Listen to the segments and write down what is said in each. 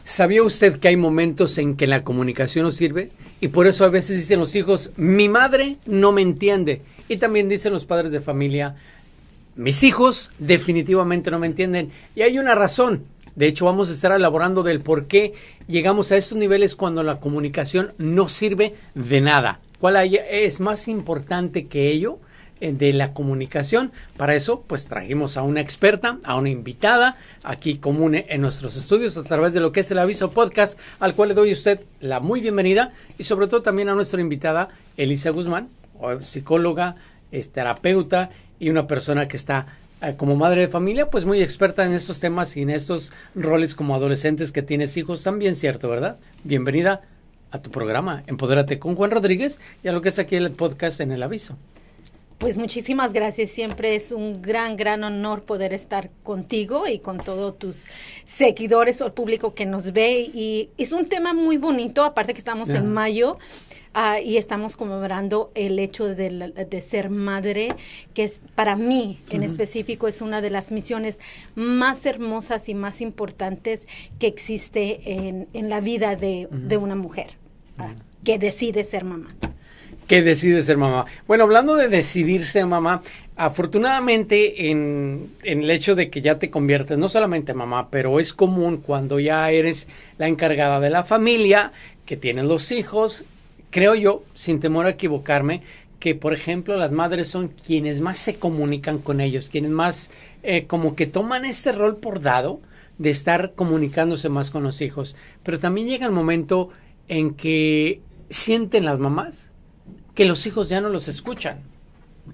¿Sabía usted que hay momentos en que la comunicación no sirve? Y por eso a veces dicen los hijos, mi madre no me entiende. Y también dicen los padres de familia, mis hijos definitivamente no me entienden. Y hay una razón. De hecho, vamos a estar elaborando del por qué llegamos a estos niveles cuando la comunicación no sirve de nada. ¿Cuál es más importante que ello? De la comunicación. Para eso, pues trajimos a una experta, a una invitada, aquí común en nuestros estudios a través de lo que es el Aviso Podcast, al cual le doy a usted la muy bienvenida y sobre todo también a nuestra invitada, Elisa Guzmán, psicóloga, terapeuta y una persona que está como madre de familia, pues muy experta en estos temas y en estos roles como adolescentes que tienes hijos también, ¿cierto, verdad? Bienvenida a tu programa, Empodérate con Juan Rodríguez y a lo que es aquí el podcast en el Aviso. Pues muchísimas gracias, siempre es un gran honor poder estar contigo y con todos tus seguidores o el público que nos ve, y es un tema muy bonito, aparte que estamos en mayo y estamos conmemorando el hecho de ser madre, que es para mí en específico es una de las misiones más hermosas y más importantes que existe en la vida de una mujer que decide ser mamá. Que decide ser mamá. Bueno, hablando de decidir ser mamá, afortunadamente en el hecho de que ya te conviertes no solamente en mamá, pero es común cuando ya eres la encargada de la familia, que tienes los hijos, creo yo, sin temor a equivocarme, que por ejemplo las madres son quienes más se comunican con ellos, quienes más como que toman este rol por dado de estar comunicándose más con los hijos. Pero también llega el momento en que sienten las mamás que los hijos ya no los escuchan.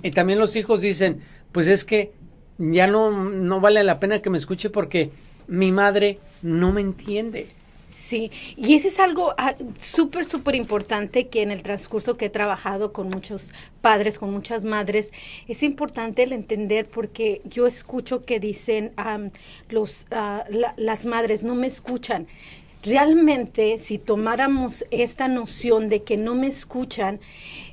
Y también los hijos dicen, pues es que ya no vale la pena que me escuche porque mi madre no me entiende. Sí, y eso es algo súper importante que en el transcurso que he trabajado con muchos padres, con muchas madres, es importante el entender, porque yo escucho que dicen las madres no me escuchan. Realmente, si tomáramos esta noción de que no me escuchan,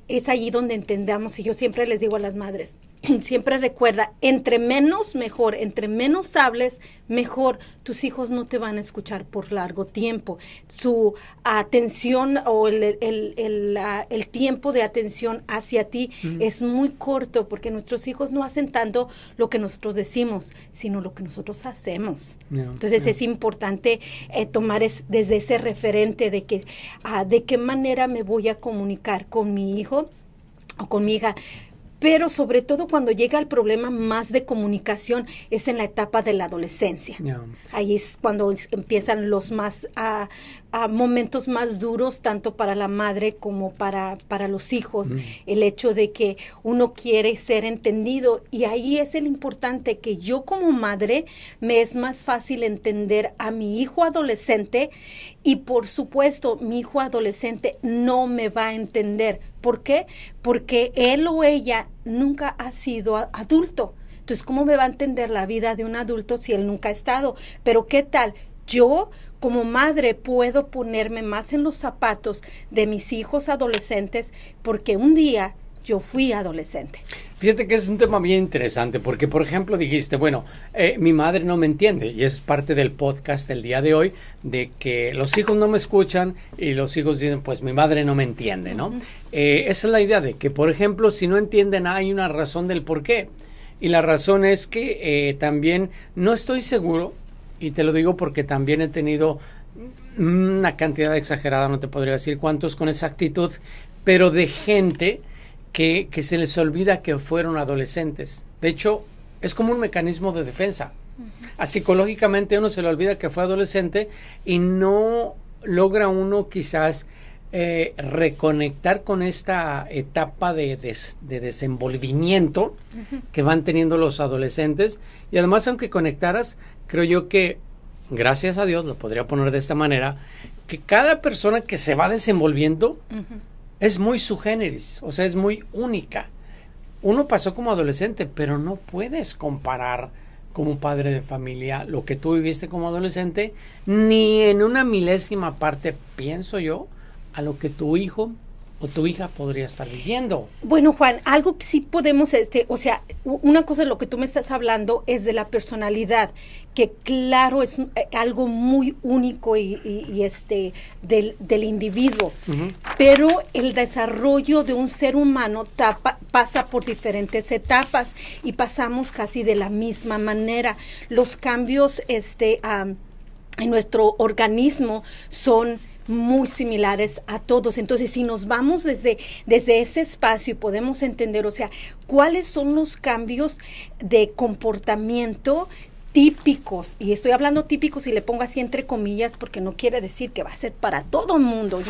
es allí donde entendamos, y yo siempre les digo a las madres, siempre recuerda, entre menos mejor, entre menos hables, mejor. Tus hijos no te van a escuchar por largo tiempo. Su atención o el tiempo de atención hacia ti es muy corto, porque nuestros hijos no hacen tanto lo que nosotros decimos, sino lo que nosotros hacemos. Entonces es importante tomar desde ese referente de que de qué manera me voy a comunicar con mi hijo o con mi hija. Pero sobre todo cuando llega el problema más de comunicación es en la etapa de la adolescencia. Ahí es cuando empiezan los más momentos más duros, tanto para la madre como para los hijos. El hecho de que uno quiere ser entendido, y ahí es el importante que yo como madre me es más fácil entender a mi hijo adolescente, y por supuesto mi hijo adolescente no me va a entender. ¿Por qué? Porque él o ella nunca ha sido adulto. Entonces, ¿cómo me va a entender la vida de un adulto si él nunca ha estado? Pero ¿qué tal? Yo, como madre, puedo ponerme más en los zapatos de mis hijos adolescentes, porque un día yo fui adolescente. Fíjate que es un tema bien interesante, porque por ejemplo dijiste, bueno, mi madre no me entiende, y es parte del podcast del día de hoy, de que los hijos no me escuchan y los hijos dicen, pues mi madre no me entiende, ¿no? Esa es la idea de que, por ejemplo, si no entienden, hay una razón del por qué, y la razón es que también no estoy seguro, y te lo digo porque también he tenido una cantidad exagerada, no te podría decir cuántos con exactitud, pero de gente que se les olvida que fueron adolescentes. De hecho, es como un mecanismo de defensa. Psicológicamente uno se le olvida que fue adolescente y no logra uno quizás reconectar con esta etapa de desenvolvimiento que van teniendo los adolescentes. Y además, aunque conectaras, creo yo que, gracias a Dios, lo podría poner de esta manera, que cada persona que se va desenvolviendo es muy su generis, o sea, es muy única. Uno pasó como adolescente, pero no puedes comparar como padre de familia lo que tú viviste como adolescente, ni en una milésima parte, pienso yo, a lo que tu hijo o tu hija podría estar viviendo. Bueno, Juan, algo que sí podemos, o sea, una cosa de lo que tú me estás hablando es de la personalidad, que claro es algo muy único y del individuo, pero el desarrollo de un ser humano pasa por diferentes etapas y pasamos casi de la misma manera. Los cambios en nuestro organismo son muy similares a todos. Entonces, si nos vamos desde ese espacio y podemos entender, o sea, cuáles son los cambios de comportamiento típicos, y estoy hablando típicos y le pongo así entre comillas porque no quiere decir que va a ser para todo el mundo,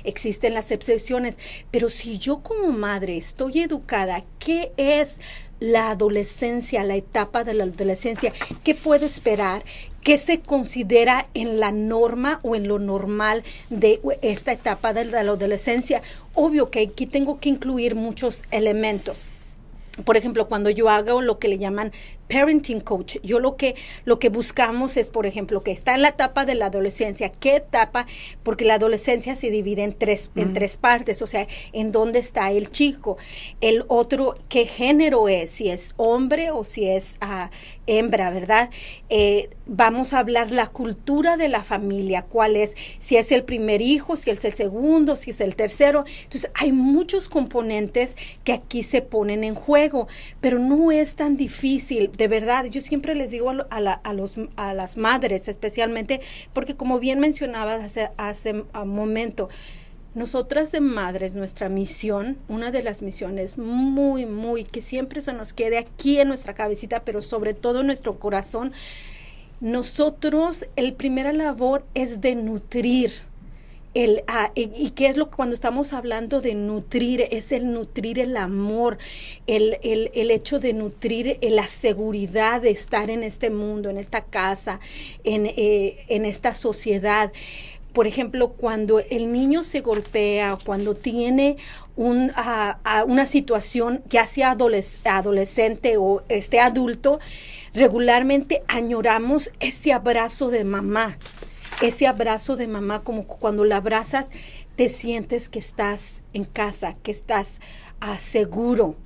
existen las excepciones, pero si yo como madre estoy educada, ¿qué es la adolescencia, la etapa de la adolescencia? ¿Qué puedo esperar? ¿Qué se considera en la norma o en lo normal de esta etapa de la adolescencia? Obvio que aquí tengo que incluir muchos elementos. Por ejemplo, cuando yo hago lo que le llaman parenting coach, yo lo que buscamos es, por ejemplo, que está en la etapa de la adolescencia. ¿Qué etapa? Porque la adolescencia se divide en tres partes, o sea, en dónde está el chico. El otro, ¿qué género es? Si es hombre o si es hembra, ¿verdad? Vamos a hablar la cultura de la familia, cuál es, si es el primer hijo, si es el segundo, si es el tercero. Entonces, hay muchos componentes que aquí se ponen en juego, pero no es tan difícil. De verdad, yo siempre les digo a las madres, especialmente, porque como bien mencionabas hace un momento, nosotras de madres, nuestra misión, una de las misiones muy, que siempre se nos quede aquí en nuestra cabecita, pero sobre todo en nuestro corazón, nosotros, el primera labor es de nutrir. ¿Y qué es lo que cuando estamos hablando de nutrir? Es el nutrir el amor, el hecho de nutrir la seguridad de estar en este mundo, en esta casa, en esta sociedad. Por ejemplo, cuando el niño se golpea, cuando tiene una situación, ya sea adolescente o adulto, regularmente añoramos ese abrazo de mamá. Ese abrazo de mamá, como cuando la abrazas, te sientes que estás en casa, que estás seguro.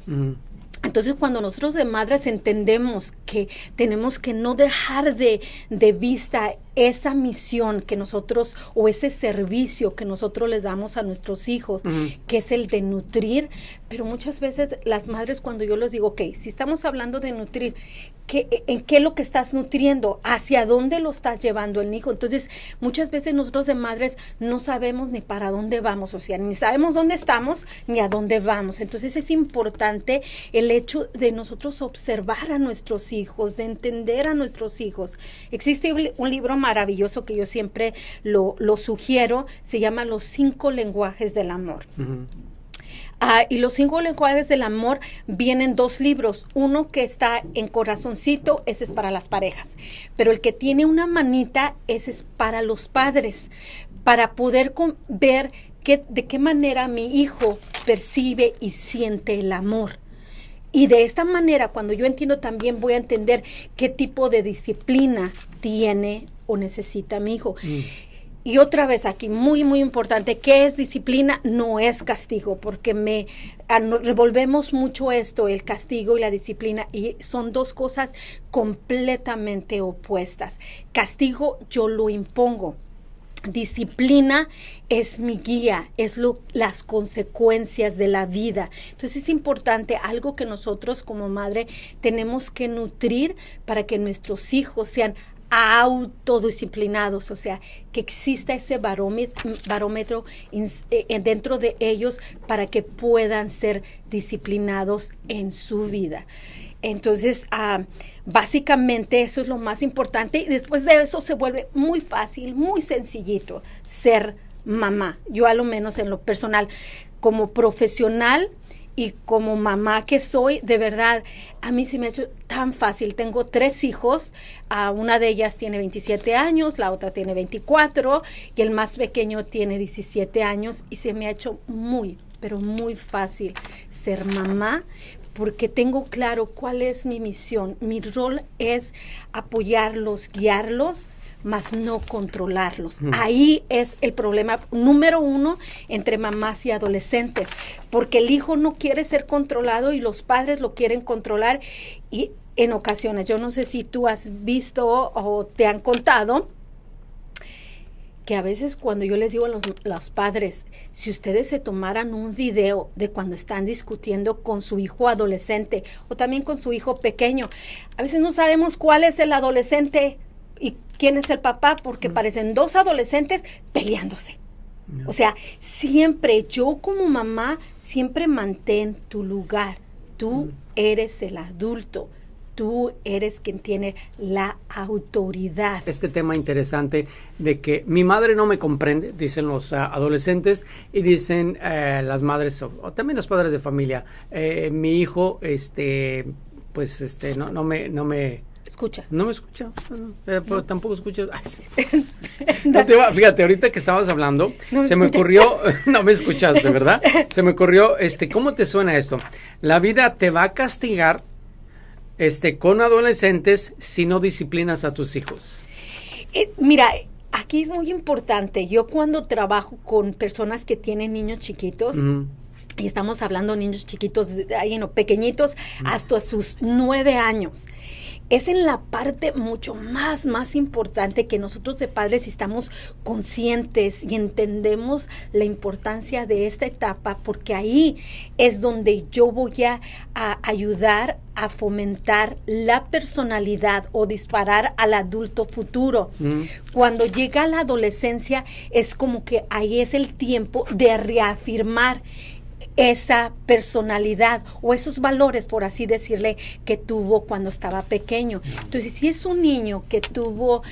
Entonces, cuando nosotros de madres entendemos que tenemos que no dejar de vista esa misión que nosotros, o ese servicio que nosotros les damos a nuestros hijos, que es el de nutrir, pero muchas veces las madres, cuando yo les digo, ok, si estamos hablando de nutrir, ¿en qué es lo que estás nutriendo? ¿Hacia dónde lo estás llevando el hijo? Entonces, muchas veces nosotros de madres no sabemos ni para dónde vamos, o sea, ni sabemos dónde estamos ni a dónde vamos. Entonces, es importante el hecho de nosotros observar a nuestros hijos, de entender a nuestros hijos. Existe un libro maravilloso que yo siempre lo sugiero, se llama Los 5 lenguajes del amor. Y los 5 lenguajes del amor vienen 2 libros. Uno que está en corazoncito, ese es para las parejas. Pero el que tiene una manita, ese es para los padres. Para poder ver de qué manera mi hijo percibe y siente el amor. Y de esta manera, cuando yo entiendo, también voy a entender qué tipo de disciplina tiene o necesita mi hijo. Y otra vez aquí, muy importante, ¿qué es disciplina? No es castigo, porque revolvemos mucho esto, el castigo y la disciplina, y son 2 cosas completamente opuestas. Castigo yo lo impongo. Disciplina es mi guía, es las consecuencias de la vida. Entonces es importante, algo que nosotros como madre tenemos que nutrir para que nuestros hijos sean autodisciplinados, o sea, que exista ese barómetro dentro de ellos para que puedan ser disciplinados en su vida. Entonces, básicamente eso es lo más importante, y después de eso se vuelve muy fácil, muy sencillito ser mamá. Yo a lo menos en lo personal, como profesional y como mamá que soy, de verdad, a mí se me ha hecho tan fácil. Tengo 3 hijos, una de ellas tiene 27 años, la otra tiene 24 y el más pequeño tiene 17 años, y se me ha hecho muy, pero muy fácil ser mamá, porque tengo claro cuál es mi misión. Mi rol es apoyarlos, guiarlos mas no controlarlos. Ahí es el problema número 1 entre mamás y adolescentes, porque el hijo no quiere ser controlado y los padres lo quieren controlar, y en ocasiones, yo no sé si tú has visto o te han contado, que a veces cuando yo les digo a los padres, si ustedes se tomaran un video de cuando están discutiendo con su hijo adolescente o también con su hijo pequeño, a veces no sabemos cuál es el adolescente y quién es el papá, porque parecen 2 adolescentes peleándose. O sea, siempre, yo como mamá, siempre mantén tu lugar. Tú eres el adulto. Tú eres quien tiene la autoridad. Este tema interesante de que mi madre no me comprende, dicen los adolescentes, y dicen las madres o también los padres de familia, mi hijo, no me escucha. No me escucha, pero tampoco escucha. Ay, sí. Fíjate, ahorita que estabas hablando, me ocurrió, no me escuchaste, ¿verdad? Se me ocurrió, ¿cómo te suena esto? La vida te va a castigar con adolescentes si no disciplinas a tus hijos. Mira, aquí es muy importante. Yo cuando trabajo con personas que tienen niños chiquitos, y estamos hablando de niños chiquitos, pequeñitos, hasta sus 9 años, es en la parte mucho más importante que nosotros de padres estamos conscientes y entendemos la importancia de esta etapa, porque ahí es donde yo voy a ayudar a fomentar la personalidad o disparar al adulto futuro. Cuando llega la adolescencia es como que ahí es el tiempo de reafirmar esa personalidad o esos valores, por así decirle, que tuvo cuando estaba pequeño. Entonces, si es un niño que tuvo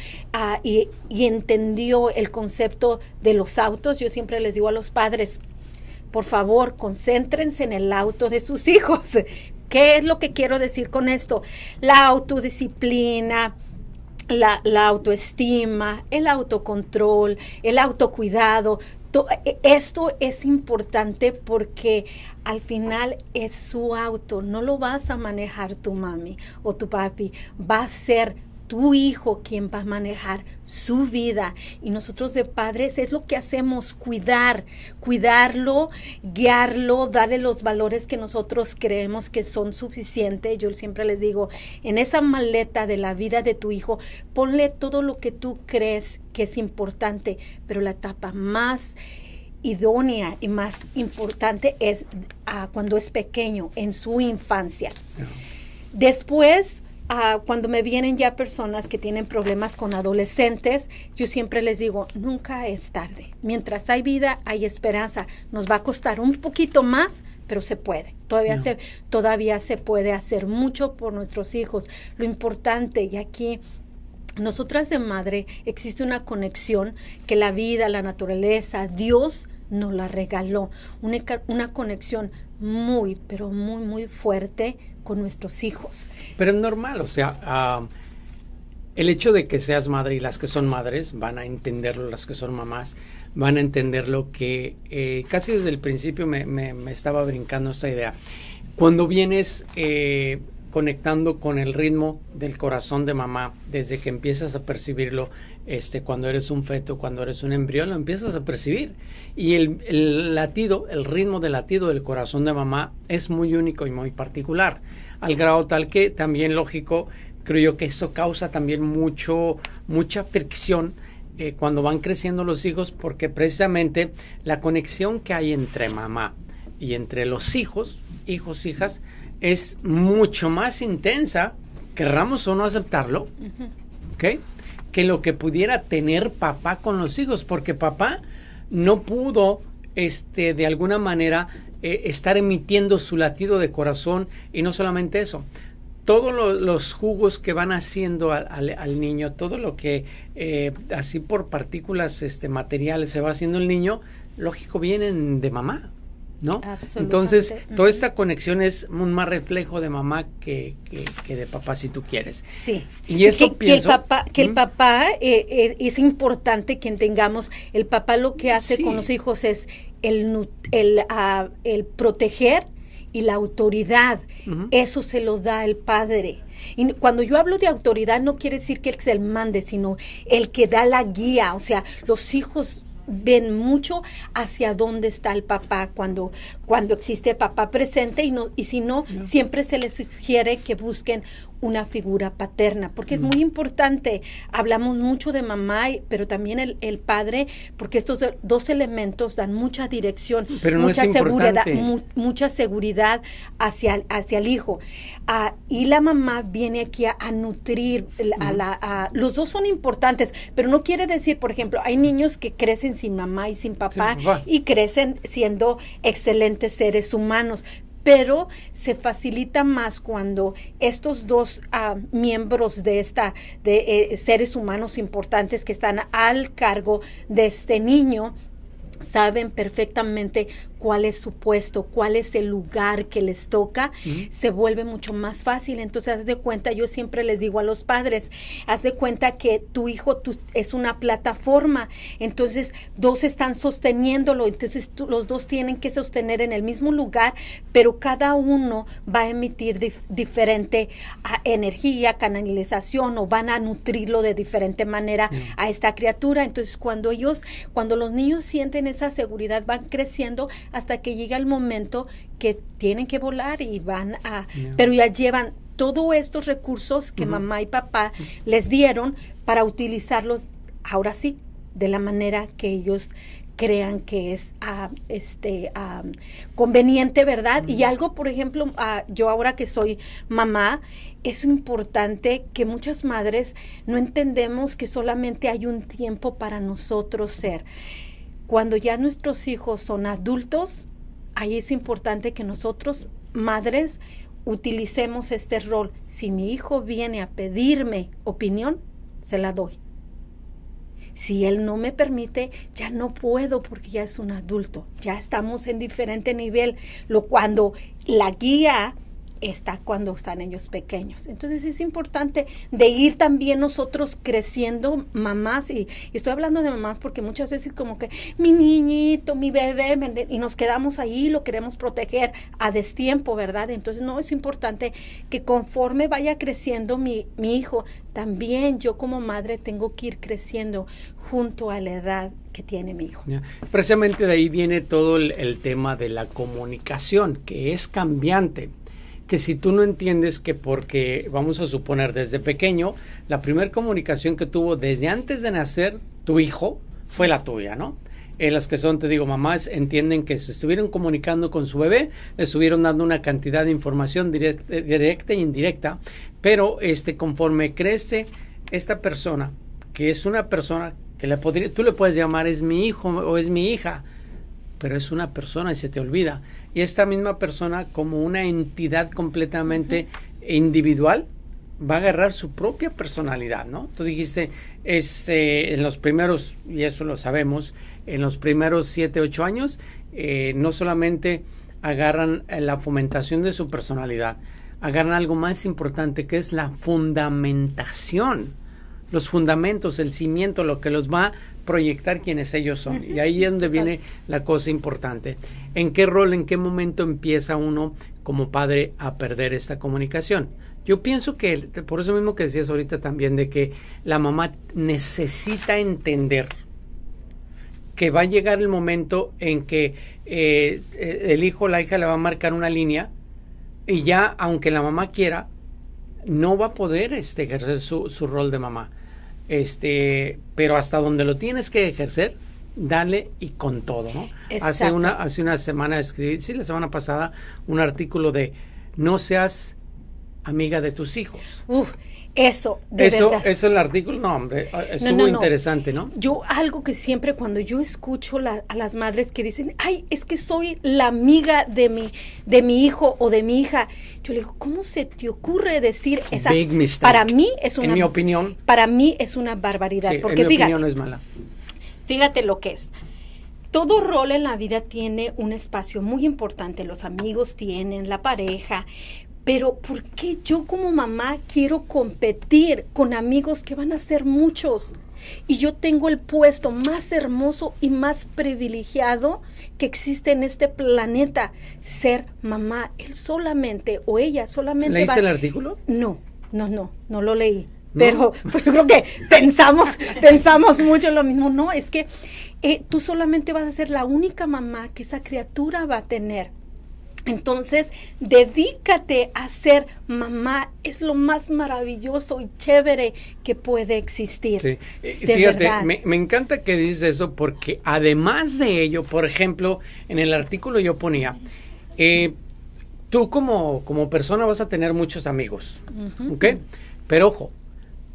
y entendió el concepto de los autos, yo siempre les digo a los padres, por favor, concéntrense en el auto de sus hijos. ¿Qué es lo que quiero decir con esto? La autodisciplina, la autoestima, el autocontrol, el autocuidado. Esto es importante porque al final es su auto, no lo vas a manejar tu mami o tu papi, va a ser tu hijo quien va a manejar su vida, y nosotros de padres es lo que hacemos, cuidarlo, guiarlo, darle los valores que nosotros creemos que son suficientes. Yo siempre les digo, en esa maleta de la vida de tu hijo, ponle todo lo que tú crees que es importante, pero la etapa más idónea y más importante es cuando es pequeño, en su infancia. Después, cuando me vienen ya personas que tienen problemas con adolescentes, yo siempre les digo, nunca es tarde. Mientras hay vida, hay esperanza. Nos va a costar un poquito más, pero se puede. Todavía se puede hacer mucho por nuestros hijos. Lo importante, y aquí nosotras de madre existe una conexión que la vida, la naturaleza, Dios nos la regaló. Una conexión muy, pero muy fuerte con nuestros hijos. Pero es normal, o sea, el hecho de que seas madre y las que son madres van a entenderlo, las que son mamás van a entenderlo, que casi desde el principio me estaba brincando esta idea. Cuando vienes conectando con el ritmo del corazón de mamá, desde que empiezas a percibirlo, cuando eres un feto, cuando eres un embrión, lo empiezas a percibir. Y el latido, el ritmo de latido del corazón de mamá es muy único y muy particular, al grado tal que también, lógico, creo yo que eso causa también mucha fricción cuando van creciendo los hijos, porque precisamente la conexión que hay entre mamá y entre los hijos, hijas, es mucho más intensa, querramos o no aceptarlo, ¿ok?, que lo que pudiera tener papá con los hijos, porque papá no pudo, de alguna manera, estar emitiendo su latido de corazón, y no solamente eso, todos los jugos que van haciendo al niño, todo lo que así por partículas materiales se va haciendo el niño, lógico, vienen de mamá, ¿no? Entonces, toda esta conexión es un más reflejo de mamá que de papá, si tú quieres. Sí. Y eso pienso... El papá es importante que tengamos, el papá lo que hace con los hijos es el proteger y la autoridad, eso se lo da el padre. Y cuando yo hablo de autoridad no quiere decir que él se mande, sino el que da la guía. O sea, los hijos ven mucho hacia dónde está el papá cuando existe papá presente y si no, siempre se les sugiere que busquen una figura paterna, porque es muy importante. Hablamos mucho de mamá, pero también el padre, porque estos dos elementos dan mucha dirección, pero no mucha seguridad hacia el hijo. Y la mamá viene aquí a nutrir, los dos son importantes, pero no quiere decir, por ejemplo, hay niños que crecen sin mamá y sin papá y crecen siendo excelentes seres humanos, pero se facilita más cuando estos dos miembros de seres humanos importantes que están al cargo de este niño saben perfectamente cuál es su puesto, cuál es el lugar que les toca, se vuelve mucho más fácil. Entonces, haz de cuenta, yo siempre les digo a los padres, haz de cuenta que tu hijo es una plataforma, entonces dos están sosteniéndolo, entonces los dos tienen que sostener en el mismo lugar, pero cada uno va a emitir diferente energía, canalización, o van a nutrirlo de diferente manera a esta criatura. Entonces, cuando los niños sienten esa seguridad, van creciendo hasta que llega el momento que tienen que volar y van pero ya llevan todos estos recursos que mamá y papá les dieron para utilizarlos, ahora sí, de la manera que ellos crean que es conveniente, ¿verdad? Y algo, por ejemplo, yo ahora que soy mamá, es importante que muchas madres no entendemos que solamente hay un tiempo para nosotros ser. Cuando ya nuestros hijos son adultos, ahí es importante que nosotros, madres, utilicemos este rol. Si mi hijo viene a pedirme opinión, se la doy. Si él no me permite, ya no puedo porque ya es un adulto. Ya estamos en diferente nivel. Cuando la guía está cuando están ellos pequeños. Entonces es importante de ir también nosotros creciendo, mamás, y estoy hablando de mamás porque muchas veces como que mi niñito, mi bebé, y nos quedamos ahí, lo queremos proteger a destiempo, ¿verdad? Entonces no, es importante que conforme vaya creciendo mi hijo, también yo como madre tengo que ir creciendo junto a la edad que tiene mi hijo. Precisamente de ahí viene todo el tema de la comunicación, que es cambiante. Que si tú no entiendes que porque, vamos a suponer, desde pequeño, la primera comunicación que tuvo desde antes de nacer tu hijo fue la tuya, ¿no? Las que son, te digo, mamás entienden que se estuvieron comunicando con su bebé, le estuvieron dando una cantidad de información directa e indirecta, pero conforme crece esta persona, que es una persona que tú le puedes llamar es mi hijo o es mi hija, pero es una persona y se te olvida. Y esta misma persona, como una entidad completamente individual, va a agarrar su propia personalidad, ¿no? Tú dijiste, en los primeros, y eso lo sabemos, en los primeros 7, 8 años, no solamente agarran la fomentación de su personalidad, agarran algo más importante, que es la fundamentación. Los fundamentos, el cimiento, lo que los va a proyectar quienes ellos son. Y ahí es donde viene la cosa importante. ¿En qué rol, en qué momento empieza uno como padre a perder esta comunicación? Yo pienso que, por eso mismo que decías ahorita también, de que la mamá necesita entender que va a llegar el momento en que el hijo o la hija le va a marcar una línea y ya, aunque la mamá quiera, no va a poder ejercer su rol de mamá. Pero hasta donde lo tienes que ejercer, dale y con todo, ¿no? Hace una semana escribí, la semana pasada, un artículo de no seas amiga de tus hijos. Eso, verdad. Eso el artículo, no, hombre, estuvo interesante, ¿no? Yo algo que siempre cuando yo escucho a las madres que dicen, ay, es que soy la amiga de mi hijo o de mi hija, yo le digo, ¿cómo se te ocurre decir esa? Big mistake. Para mí es una, en mi opinión, para mí es una barbaridad, porque en mi opinión es mala. Fíjate lo que es. Todo rol en la vida tiene un espacio muy importante, los amigos tienen, la pareja. Pero ¿por qué yo como mamá quiero competir con amigos que van a ser muchos? y yo tengo el puesto más hermoso y más privilegiado que existe en este planeta, ser mamá. Él solamente, o ella solamente ¿Leíste el artículo? No lo leí. ¿No? Pero pues, yo creo que pensamos mucho lo mismo. No, es que tú solamente vas a ser la única mamá que esa criatura va a tener. Entonces, dedícate a ser mamá, es lo más maravilloso y chévere que puede existir. Sí. Fíjate, me encanta que dices eso, porque además de ello, por ejemplo, en el artículo yo ponía, tú como persona vas a tener muchos amigos, uh-huh. ¿Ok? Pero ojo,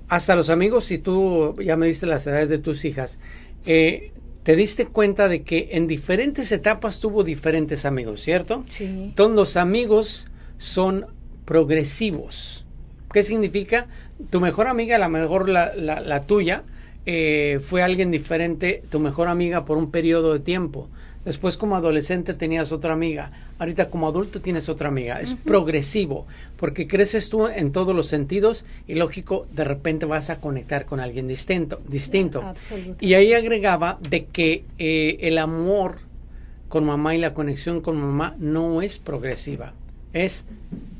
hasta los amigos, si tú ya me diste las edades de tus hijas, te diste cuenta de que en diferentes etapas tuvo diferentes amigos, ¿cierto? Sí. Entonces los amigos son progresivos. ¿Qué significa? Tu mejor amiga, a lo mejor la tuya, fue alguien diferente, tu mejor amiga por un periodo de tiempo. Después como adolescente tenías otra amiga. Ahorita como adulto tienes otra amiga. Es progresivo, porque creces tú en todos los sentidos y lógico, de repente vas a conectar con alguien distinto. Absolutamente. Y ahí agregaba de que el amor con mamá y la conexión con mamá no es progresiva, es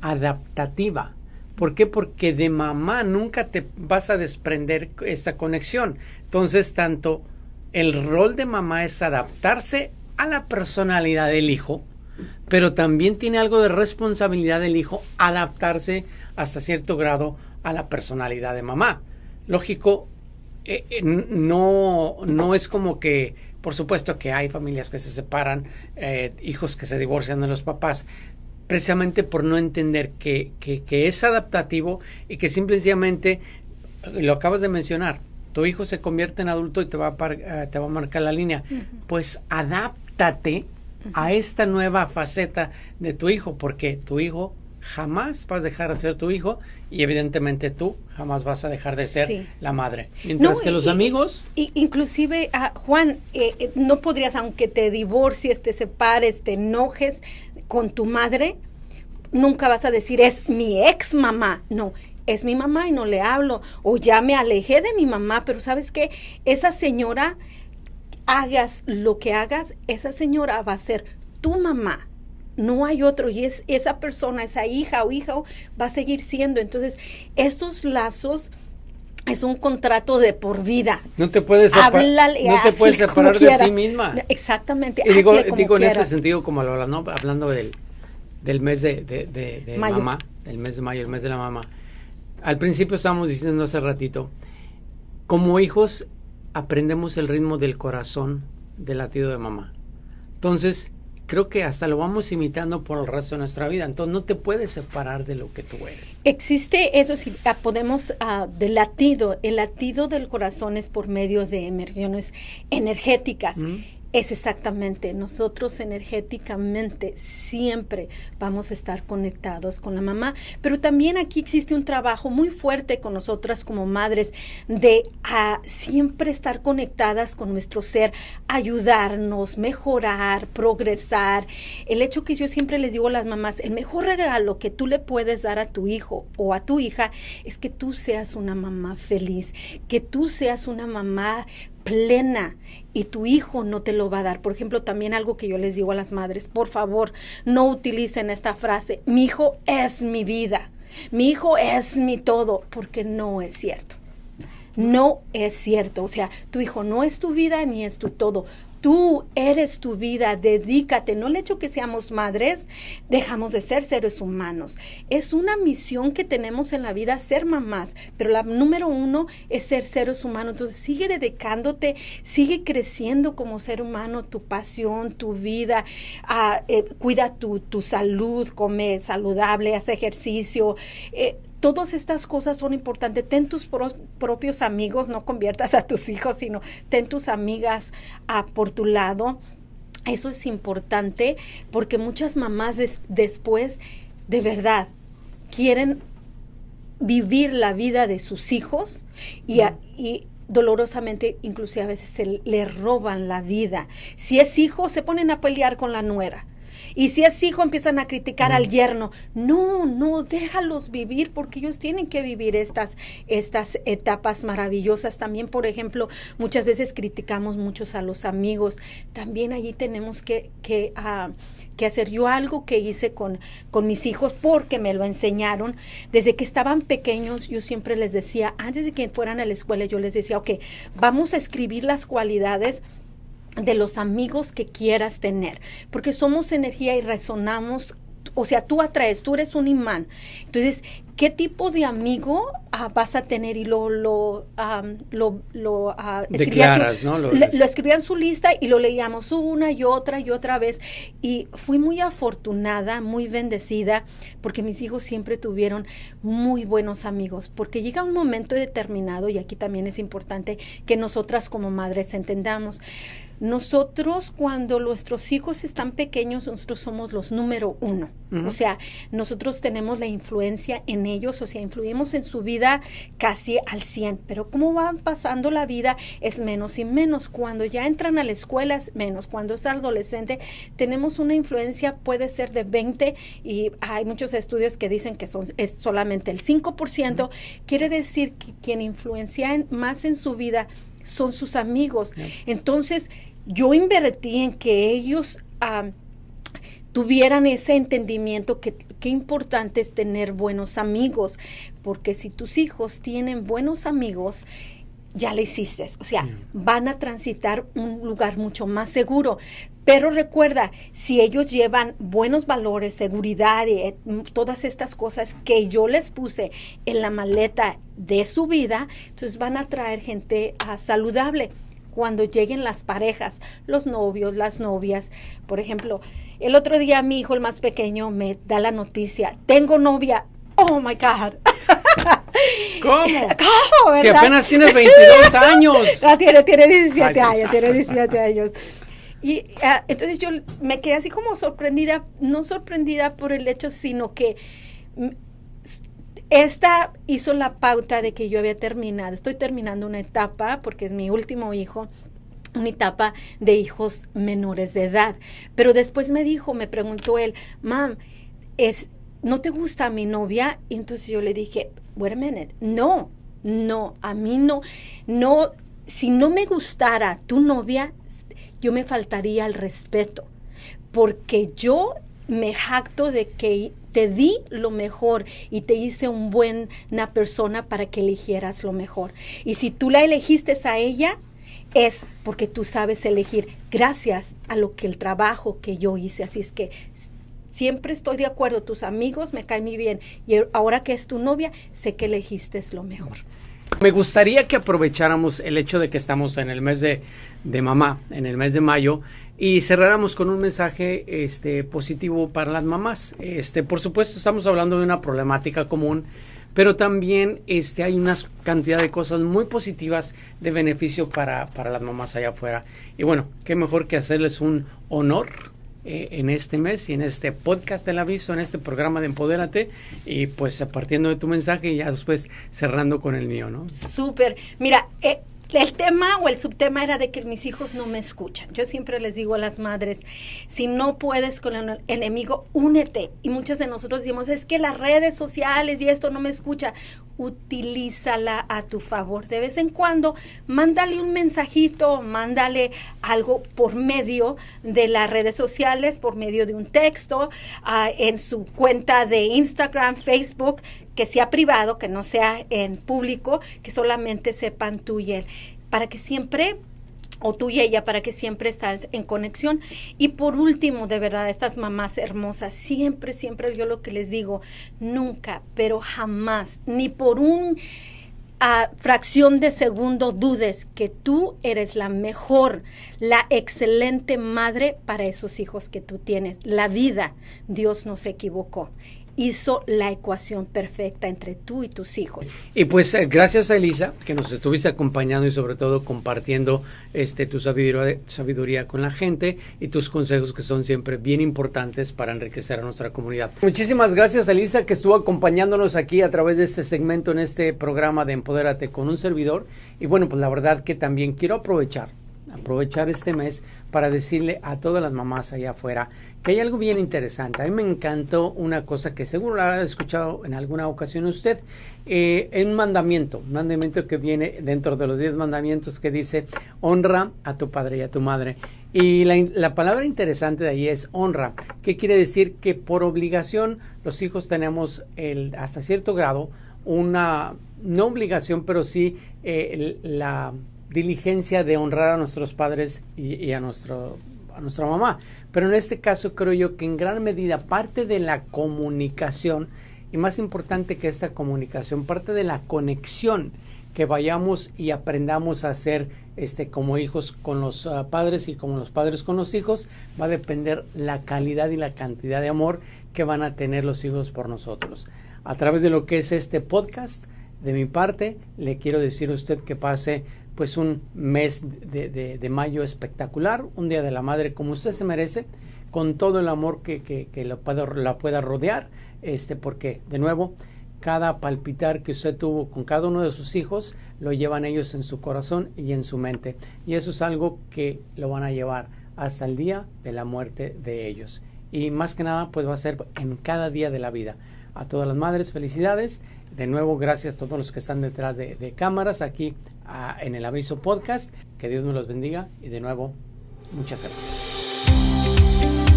adaptativa. ¿Por qué? Porque de mamá nunca te vas a desprender esta conexión. Entonces, tanto el rol de mamá es adaptarse a la personalidad del hijo, pero también tiene algo de responsabilidad del hijo adaptarse hasta cierto grado a la personalidad de mamá. Lógico, no es como que, por supuesto que hay familias que se separan, hijos que se divorcian de los papás, precisamente por no entender que es adaptativo y que simplemente, lo acabas de mencionar, tu hijo se convierte en adulto y te va a marcar la línea. Uh-huh. Pues adáptate a esta nueva faceta de tu hijo, porque tu hijo jamás vas a dejar de ser tu hijo y evidentemente tú jamás vas a dejar de ser la madre. Mientras que los amigos... Inclusive, Juan, no podrías, aunque te divorcies, te separes, te enojes con tu madre, nunca vas a decir, es mi ex mamá. No, es mi mamá y no le hablo, o ya me alejé de mi mamá, pero ¿sabes qué? Esa señora, hagas lo que hagas, esa señora va a ser tu mamá, no hay otro, y esa persona, esa hija o hijo va a seguir siendo. Entonces, estos lazos es un contrato de por vida. No te puedes separar de ti misma. Exactamente. Y digo en ese sentido, como hablando del mes de mamá, el mes de mayo, el mes de la mamá. Al principio estábamos diciendo hace ratito, como hijos aprendemos el ritmo del corazón del latido de mamá. Entonces, creo que hasta lo vamos imitando por el resto de nuestra vida. Entonces, no te puedes separar de lo que tú eres. Existe eso, si podemos, del latido. El latido del corazón es por medio de emersiones energéticas. Es exactamente, nosotros energéticamente siempre vamos a estar conectados con la mamá, pero también aquí existe un trabajo muy fuerte con nosotras como madres de siempre estar conectadas con nuestro ser, ayudarnos, mejorar, progresar. El hecho que yo siempre les digo a las mamás, el mejor regalo que tú le puedes dar a tu hijo o a tu hija es que tú seas una mamá feliz, que tú seas una mamá plena, y tu hijo no te lo va a dar. Por ejemplo, también algo que yo les digo a las madres, por favor, no utilicen esta frase, mi hijo es mi vida, mi hijo es mi todo, porque no es cierto. No es cierto. O sea, tu hijo no es tu vida ni es tu todo. Tú eres tu vida, dedícate. No el hecho que seamos madres, dejamos de ser seres humanos. Es una misión que tenemos en la vida, ser mamás, pero la número 1 es ser seres humanos. Entonces sigue dedicándote, sigue creciendo como ser humano, tu pasión, tu vida, cuida tu salud, come saludable, haz ejercicio. Todas estas cosas son importantes. Ten tus propios amigos, no conviertas a tus hijos, sino ten tus amigas por tu lado. Eso es importante porque muchas mamás después, de verdad, quieren vivir la vida de sus hijos y dolorosamente, inclusive a veces se le roban la vida. Si es hijo, se ponen a pelear con la nuera. Y si es hijo, empiezan a criticar al yerno. No, déjalos vivir, porque ellos tienen que vivir estas etapas maravillosas. También, por ejemplo, muchas veces criticamos muchos a los amigos. También allí tenemos que hacer. Yo algo que hice con mis hijos, porque me lo enseñaron, desde que estaban pequeños, yo siempre les decía, antes de que fueran a la escuela, yo les decía, ok, vamos a escribir las cualidades de los amigos que quieras tener, porque somos energía y resonamos. O sea, tú atraes, tú eres un imán. Entonces, ¿qué tipo de amigo vas a tener? Y lo declaras, ¿no? Lo escribía en su lista y lo leíamos una y otra vez. Y fui muy afortunada, muy bendecida, porque mis hijos siempre tuvieron muy buenos amigos. Porque llega un momento determinado, y aquí también es importante que nosotras como madres entendamos. Nosotros, cuando nuestros hijos están pequeños, nosotros somos los número 1. O sea, nosotros tenemos la influencia en ellos, o sea, influimos en su vida casi al 100. Pero como van pasando la vida, es menos y menos. Cuando ya entran a la escuela, es menos. Cuando es adolescente, tenemos una influencia, puede ser de 20, y hay muchos estudios que dicen que es solamente el 5%. Quiere decir que quien influencia más en su vida son sus amigos. Entonces, yo invertí en que ellos tuvieran ese entendimiento que importante es tener buenos amigos, porque si tus hijos tienen buenos amigos, ya le hiciste, o sea, van a transitar un lugar mucho más seguro. Pero recuerda, si ellos llevan buenos valores, seguridad y todas estas cosas que yo les puse en la maleta de su vida, entonces van a traer gente saludable. Cuando lleguen las parejas, los novios, las novias, por ejemplo, el otro día mi hijo, el más pequeño, me da la noticia, tengo novia. Oh my God. ¿Cómo? ¿Verdad? Si apenas tienes 22 años. No, tiene 17 años, tiene 17 años. Y entonces yo me quedé así como sorprendida, no sorprendida por el hecho, sino que esta hizo la pauta de que yo había terminado. Estoy terminando una etapa, porque es mi último hijo, una etapa de hijos menores de edad. Pero después me preguntó él, Mam, ¿no te gusta mi novia? Y entonces yo le dije, wait a minute, no, a mí no, si no me gustara tu novia, yo me faltaría al respeto, porque yo me jacto de que te di lo mejor y te hice una buena persona para que eligieras lo mejor. Y si tú la elegiste a ella, es porque tú sabes elegir gracias a el trabajo que yo hice. Así es que siempre estoy de acuerdo, tus amigos me caen muy bien y ahora que es tu novia, sé que elegiste lo mejor. Me gustaría que aprovecháramos el hecho de que estamos en el mes de mamá, en el mes de mayo, y cerráramos con un mensaje positivo para las mamás. Por supuesto, estamos hablando de una problemática común, pero también hay una cantidad de cosas muy positivas de beneficio para las mamás allá afuera. Y bueno, qué mejor que hacerles un honor en este mes y en este podcast del aviso, en este programa de Empodérate, y pues partiendo de tu mensaje y ya después cerrando con el mío, ¿no? Súper. Mira, el tema o el subtema era de que mis hijos no me escuchan. Yo siempre les digo a las madres, si no puedes con el enemigo, únete. Y muchas de nosotros decimos, es que las redes sociales y esto no me escucha. Utilízala a tu favor. De vez en cuando, mándale un mensajito, mándale algo por medio de las redes sociales, por medio de un texto, en su cuenta de Instagram, Facebook, que sea privado, que no sea en público, que solamente sepan tú y él, para que siempre, o tú y ella, para que siempre estás en conexión. Y por último, de verdad, estas mamás hermosas, siempre yo lo que les digo, nunca, pero jamás, ni por fracción de segundo dudes que tú eres la mejor, la excelente madre para esos hijos que tú tienes. La vida, Dios no se equivocó. Hizo la ecuación perfecta entre tú y tus hijos. Y pues gracias a Elisa, que nos estuviste acompañando y sobre todo compartiendo tu sabiduría con la gente y tus consejos que son siempre bien importantes para enriquecer a nuestra comunidad. Muchísimas gracias a Elisa, que estuvo acompañándonos aquí a través de este segmento en este programa de Empodérate con un servidor. Y bueno, pues la verdad que también quiero aprovechar aprovechar este mes para decirle a todas las mamás allá afuera que hay algo bien interesante. A mí me encantó una cosa que seguro la ha escuchado en alguna ocasión usted, un mandamiento que viene dentro de los 10 mandamientos que dice: honra a tu padre y a tu madre. Y la palabra interesante de ahí es honra. ¿Qué quiere decir? Que por obligación los hijos tenemos hasta cierto grado una, no obligación, pero sí la diligencia de honrar a nuestros padres y a nuestra mamá. Pero en este caso creo yo que en gran medida parte de la comunicación, y más importante que esta comunicación, parte de la conexión que vayamos y aprendamos a hacer como hijos con los padres y como los padres con los hijos, va a depender la calidad y la cantidad de amor que van a tener los hijos por nosotros. A través de lo que es este podcast, de mi parte, le quiero decir a usted que pase pues un mes de mayo espectacular, un Día de la Madre como usted se merece, con todo el amor que la pueda rodear, porque de nuevo, cada palpitar que usted tuvo con cada uno de sus hijos, lo llevan ellos en su corazón y en su mente, y eso es algo que lo van a llevar hasta el día de la muerte de ellos, y más que nada pues va a ser en cada día de la vida. A todas las madres, felicidades. De nuevo, gracias a todos los que están detrás de cámaras aquí en el Aviso Podcast. Que Dios me los bendiga y de nuevo, muchas gracias.